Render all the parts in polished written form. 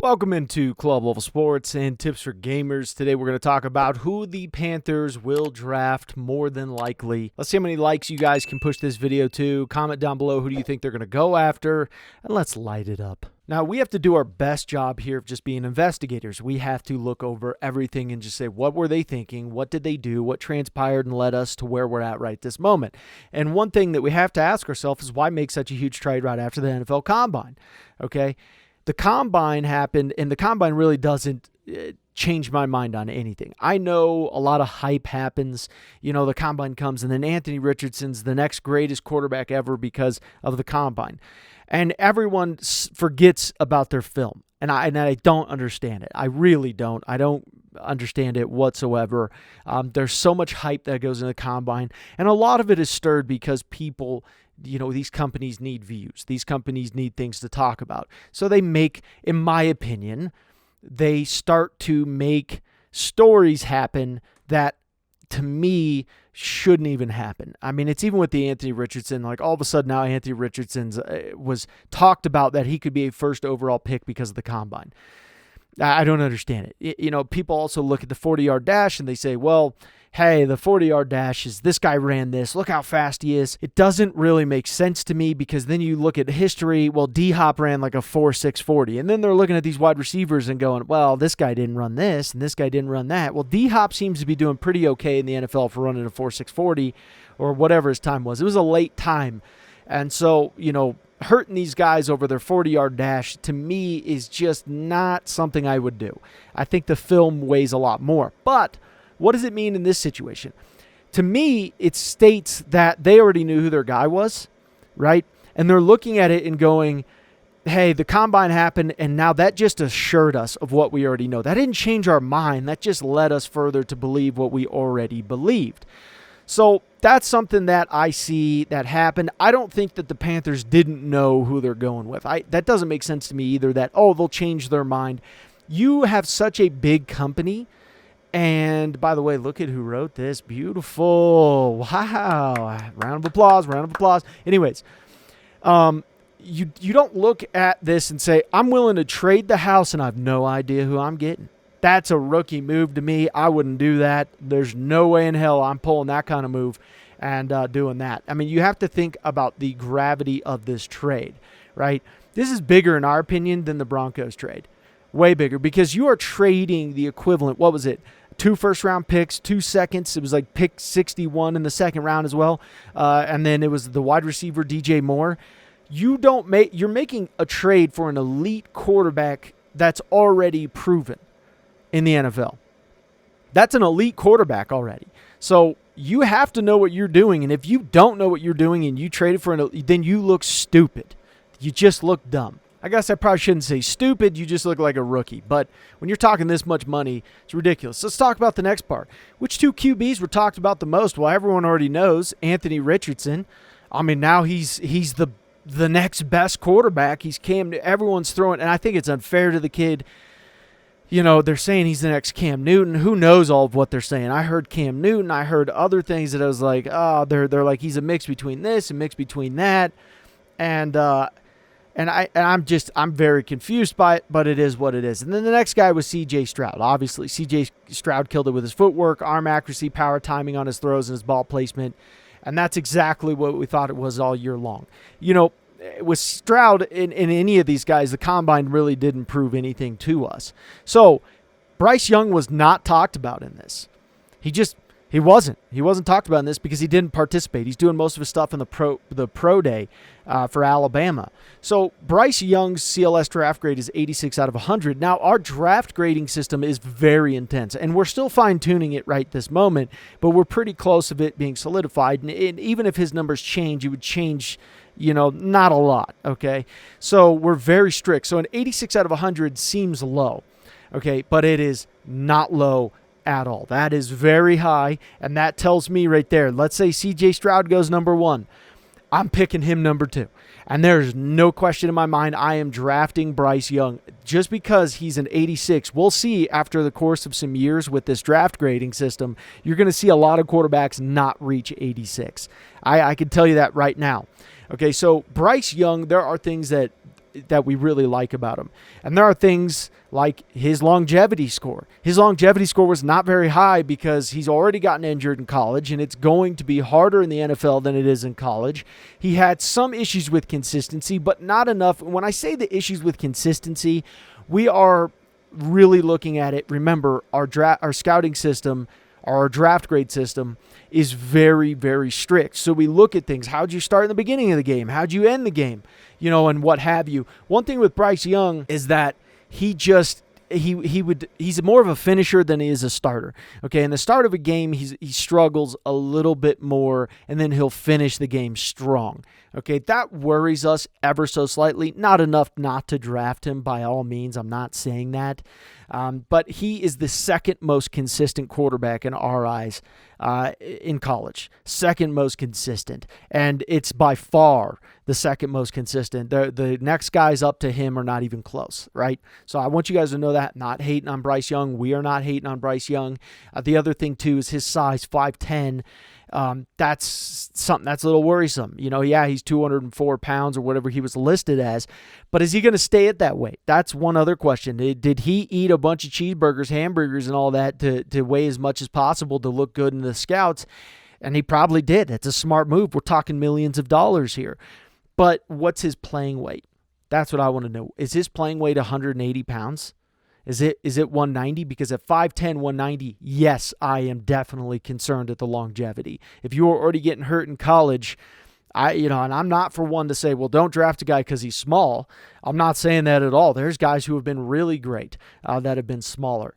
Welcome into Club Level Sports and Tips for Gamers. Today we're going to talk about who the Panthers will draft more than likely. Let's see how many likes you guys can push this video to. Comment down below who do you think they're going to go after, and let's light it up. Now, we have to do our best job here of just being investigators. We have to look over everything and just say, what were they thinking? What did they do? What transpired and led us to where we're at right this moment? And one thing that we have to ask ourselves is why make such a huge trade right after the NFL Combine? Okay? The Combine happened, and the Combine really doesn't change my mind on anything. I know a lot of hype happens. You know, the Combine comes, and then Anthony Richardson's the next greatest quarterback ever because of the Combine. And everyone forgets about their film, and I don't understand it. I really don't. I don't understand it whatsoever. There's so much hype that goes in the Combine, and a lot of it is stirred because people, you know, these companies need views. These companies need things to talk about. So they make, in my opinion, they start to make stories happen that, to me, shouldn't even happen. I mean, it's even with the Anthony Richardson. Like, all of a sudden now Anthony Richardson's was talked about that he could be a first overall pick because of the Combine. I don't understand it. You know, people also look at the 40-yard dash and they say, well, hey, the 40-yard dash is this guy ran this. Look how fast he is. It doesn't really make sense to me because then you look at history. Well, D-Hop ran like a 4.6 40. And then they're looking at these wide receivers and going, well, this guy didn't run this and this guy didn't run that. Well, D-Hop seems to be doing pretty okay in the NFL for running a 4.6 40 or whatever his time was. It was a late time. And so, you know, hurting these guys over their 40-yard dash, to me, is just not something I would do. I think the film weighs a lot more. But what does it mean in this situation? To me, it states that they already knew who their guy was, right? And they're looking at it and going, hey, the Combine happened, and now that just assured us of what we already know. That didn't change our mind. That just led us further to believe what we already believed. So that's something that I see that happened. I don't think that the Panthers didn't know who they're going with. That doesn't make sense to me either, that, oh, they'll change their mind. You have such a big company. And by the way, look at who wrote this. Beautiful. Wow. Round of applause, round of applause. Anyways, you don't look at this and say, I'm willing to trade the house and I have no idea who I'm getting. That's a rookie move to me. I wouldn't do that. There's no way in hell I'm pulling that kind of move and doing that. I mean, you have to think about the gravity of this trade, right? This is bigger, in our opinion, than the Broncos trade. Way bigger, because you are trading the equivalent, what was it? 2 first-round picks, 2 seconds. It was like pick 61 in the second round as well. And then it was the wide receiver, DJ Moore. You're making a trade for an elite quarterback that's already proven in the NFL. That's an elite quarterback already. So you have to know what you're doing. And if you don't know what you're doing and you traded for then you look stupid. You just look dumb. I guess I probably shouldn't say stupid. You just look like a rookie. But when you're talking this much money, it's ridiculous. Let's talk about the next part. Which 2 QBs were talked about the most? Well, everyone already knows Anthony Richardson. I mean, now he's the next best quarterback. He's Cam. Everyone's throwing, and I think it's unfair to the kid. You know, they're saying he's the next Cam Newton. Who knows all of what they're saying? I heard Cam Newton. I heard other things that I was like, oh, they're like he's a mix between this and mix between that, and I'm very confused by it, but it is what it is. And then the next guy was CJ Stroud. Obviously, CJ Stroud killed it with his footwork, arm accuracy, power, timing on his throws, and his ball placement, and that's exactly what we thought it was all year long. You know, with Stroud in any of these guys, the Combine really didn't prove anything to us. So Bryce Young was not talked about in this. He wasn't talked about in this because he didn't participate. He's doing most of his stuff in the pro day for Alabama. So Bryce Young's CLS draft grade is 86 out of 100. Now, our draft grading system is very intense, and we're still fine-tuning it right this moment, but we're pretty close of it being solidified. And even if his numbers change, it would change, you know, not a lot, okay? So we're very strict. So an 86 out of 100 seems low, okay? But it is not low at all. That is very high, and that tells me right there, let's say CJ Stroud goes number 1. I'm picking him number 2. And there's no question in my mind I am drafting Bryce Young just because he's an 86. We'll see after the course of some years with this draft grading system, you're going to see a lot of quarterbacks not reach 86. I can tell you that right now. Okay, so Bryce Young, there are things that that we really like about him. And there are things like his longevity score. His longevity score was not very high because he's already gotten injured in college, and it's going to be harder in the NFL than it is in college. He had some issues with consistency, but not enough. When I say the issues with consistency, we are really looking at it. Remember, our scouting system, our draft grade system is very, very strict. So we look at things. How'd you start in the beginning of the game? How'd you end the game? And what have you. One thing with Bryce Young is that he's more of a finisher than he is a starter. Okay, in the start of a game, he struggles a little bit more, and then he'll finish the game strong. Okay, that worries us ever so slightly. Not enough not to draft him by all means. I'm not saying that. But he is the second most consistent quarterback in our eyes in college. Second most consistent. And it's by far the second most consistent. The next guys up to him are not even close, right? So I want you guys to know that. Not hating on Bryce Young. We are not hating on Bryce Young. The other thing, too, is his size, 5'10". That's something that's a little worrisome. He's 204 pounds or whatever he was listed as, but is he going to stay at that weight? That's one other question. Did he eat a bunch of cheeseburgers, hamburgers, and all that to weigh as much as possible to look good in the scouts? And he probably did. It's a smart move. We're talking millions of dollars here. But what's his playing weight? That's what I want to know. Is his playing weight 180 pounds? Is it 190? Because at 5'10", 190, yes, I am definitely concerned at the longevity. If you were already getting hurt in college, and I'm not for one to say, well, don't draft a guy because he's small. I'm not saying that at all. There's guys who have been really great that have been smaller.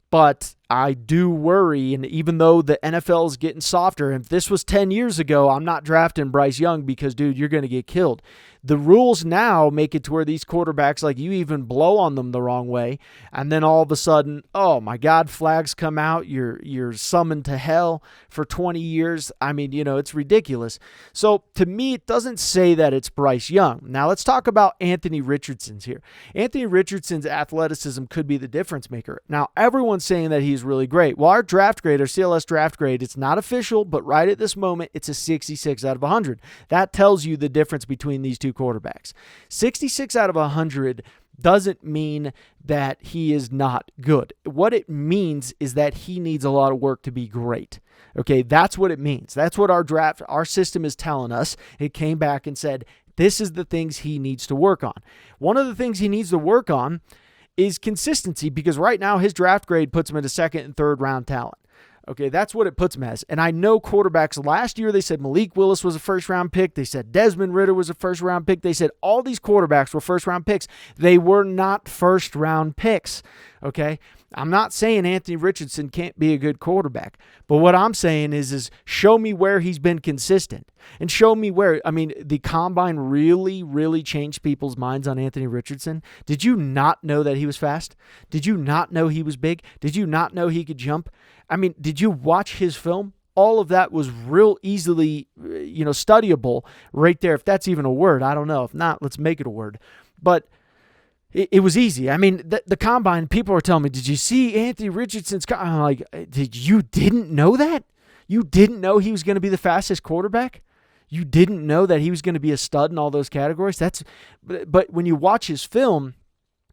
But I do worry, and even though the NFL is getting softer, and if this was 10 years ago, I'm not drafting Bryce Young because, dude, you're going to get killed. The rules now make it to where these quarterbacks, like, you even blow on them the wrong way, and then all of a sudden, oh my God, flags come out, you're summoned to hell for 20 years. I mean, it's ridiculous. So to me, it doesn't say that it's Bryce Young. Now let's talk about Anthony Richardson's here. Anthony Richardson's athleticism could be the difference maker. Now everyone's saying that he's really great. Well, our draft grade, our CLS draft grade, it's not official, but right at this moment, it's a 66 out of 100. That tells you the difference between these two quarterbacks. 66 out of 100 doesn't mean that he is not good. What it means is that he needs a lot of work to be great. Okay, that's what it means. That's what our system is telling us. It came back and said, this is the things he needs to work on. One of the things he needs to work on is consistency, because right now his draft grade puts him at a second and third round talent. Okay, that's what it puts him as. And I know quarterbacks last year, they said Malik Willis was a first-round pick. They said Desmond Ridder was a first-round pick. They said all these quarterbacks were first-round picks. They were not first-round picks, okay? I'm not saying Anthony Richardson can't be a good quarterback. But what I'm saying is show me where he's been consistent. And show me where, the combine really, really changed people's minds on Anthony Richardson. Did you not know that he was fast? Did you not know he was big? Did you not know he could jump? Did you watch his film? All of that was real easily, studyable right there. If that's even a word, I don't know. If not, let's make it a word. But it was easy. The combine, people were telling me, did you see Anthony Richardson's? I'm like, you didn't know that? You didn't know he was going to be the fastest quarterback? You didn't know that he was going to be a stud in all those categories? But when you watch his film,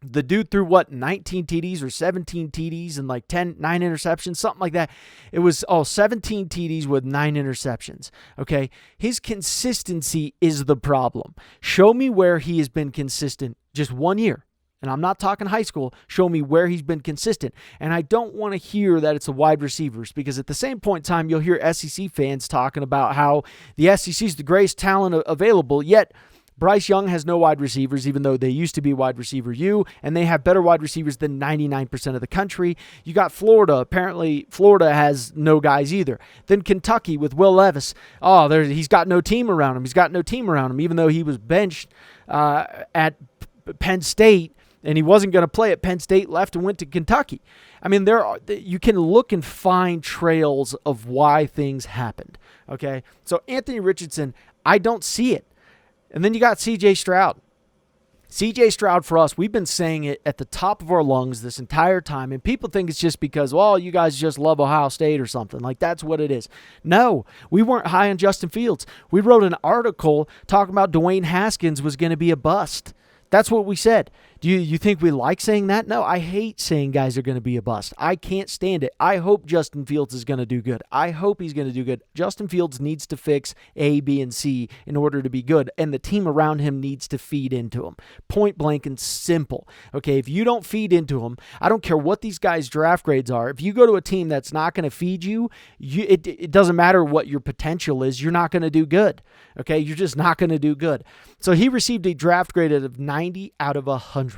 the dude threw 19 TDs or 17 TDs and 9 interceptions, something like that. It was 17 TDs with 9 interceptions. Okay. His consistency is the problem. Show me where he has been consistent just 1 year. And I'm not talking high school. Show me where he's been consistent. And I don't want to hear that it's the wide receivers, because at the same point in time, you'll hear SEC fans talking about how the SEC is the greatest talent available, yet Bryce Young has no wide receivers, even though they used to be wide receiver U, and they have better wide receivers than 99% of the country. You got Florida. Apparently, Florida has no guys either. Then Kentucky with Will Levis. He's got no team around him. Even though he was benched at Penn State, and he wasn't going to play at Penn State, left and went to Kentucky. You can look and find trails of why things happened. Okay, so Anthony Richardson, I don't see it. And then you got CJ Stroud. CJ Stroud, for us, we've been saying it at the top of our lungs this entire time, and people think it's just because, you guys just love Ohio State or something. That's what it is. No, we weren't high on Justin Fields. We wrote an article talking about Dwayne Haskins was going to be a bust. That's what we said. Do you think we like saying that? No, I hate saying guys are going to be a bust. I can't stand it. I hope Justin Fields is going to do good. I hope he's going to do good. Justin Fields needs to fix A, B, and C in order to be good, and the team around him needs to feed into him. Point blank and simple. Okay, if you don't feed into him, I don't care what these guys' draft grades are. If you go to a team that's not going to feed you, it doesn't matter what your potential is. You're not going to do good. Okay, you're just not going to do good. So he received a draft grade of 90 out of 100.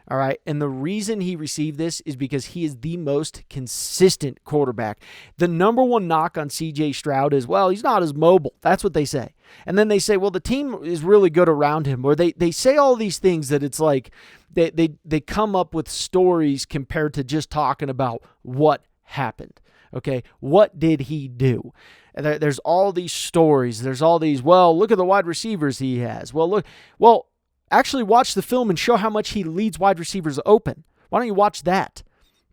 All right. And the reason he received this is because he is the most consistent quarterback. The number one knock on CJ Stroud is, well, he's not as mobile. That's what they say. And then they say, well, the team is really good around him. Or they say all these things that it's like they come up with stories compared to just talking about what happened. Okay. What did he do? There's all these stories. There's all these, well, look at the wide receivers he has. Actually watch the film and show how much he leads wide receivers open. Why don't you watch that?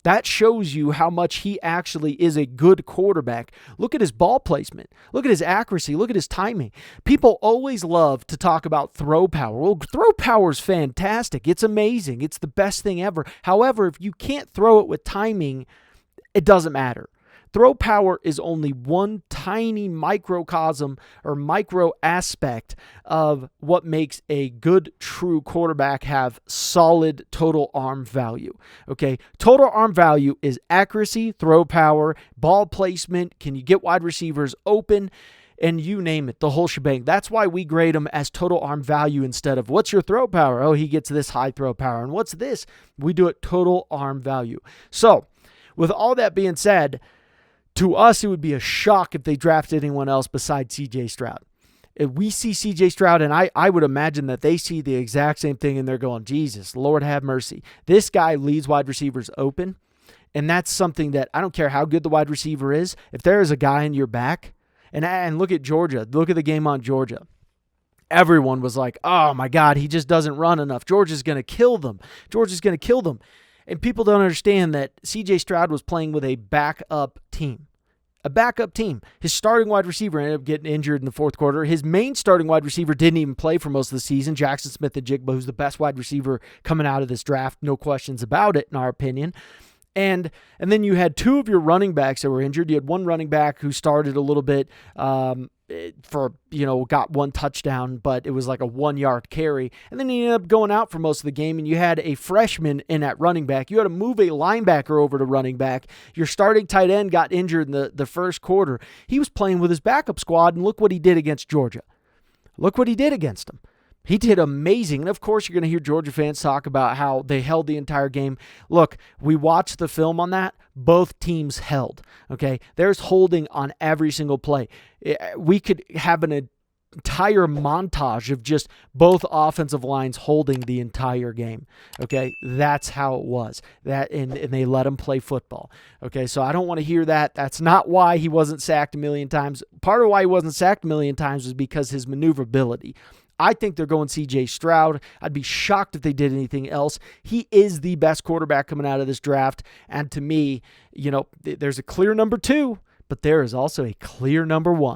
That shows you how much he actually is a good quarterback. Look at his ball placement. Look at his accuracy. Look at his timing. People always love to talk about throw power. Well, throw power is fantastic. It's amazing. It's the best thing ever. However, if you can't throw it with timing, it doesn't matter. Throw power is only one tiny microcosm or micro aspect of what makes a good, true quarterback have solid total arm value. Okay, total arm value is accuracy, throw power, ball placement. Can you get wide receivers open? And you name it, the whole shebang. That's why we grade them as total arm value instead of what's your throw power? Oh, he gets this high throw power. And what's this? We do it total arm value. So, with all that being said, to us, it would be a shock if they drafted anyone else besides CJ Stroud. If we see CJ Stroud, and I would imagine that they see the exact same thing and they're going, Jesus, Lord have mercy. This guy leads wide receivers open, and that's something that I don't care how good the wide receiver is. If there is a guy in your back, and look at Georgia. Look at the game on Georgia. Everyone was like, oh, my God, he just doesn't run enough. Georgia's going to kill them. Georgia's going to kill them. And people don't understand that CJ Stroud was playing with a backup team. A backup team. His starting wide receiver ended up getting injured in the fourth quarter. His main starting wide receiver didn't even play for most of the season. Jackson Smith-Njigba, who's the best wide receiver coming out of this draft. No questions about it, in our opinion. And then you had two of your running backs that were injured. You had one running back who started a little bit got one touchdown, but it was like a 1-yard carry. And then he ended up going out for most of the game, and you had a freshman in at running back. You had to move a linebacker over to running back. Your starting tight end got injured in the first quarter. He was playing with his backup squad, and look what he did against Georgia. Look what he did against them. He did amazing. And, of course, you're going to hear Georgia fans talk about how they held the entire game. Look, we watched the film on that. Both teams held, okay? There's holding on every single play. We could have an entire montage of just both offensive lines holding the entire game, okay? That's how it was. And they let him play football, okay? So I don't want to hear that. That's not why he wasn't sacked a million times. Part of why he wasn't sacked a million times was because his maneuverability. I think they're going CJ Stroud. I'd be shocked if they did anything else. He is the best quarterback coming out of this draft. And to me, there's a clear number 2, but there is also a clear number 1.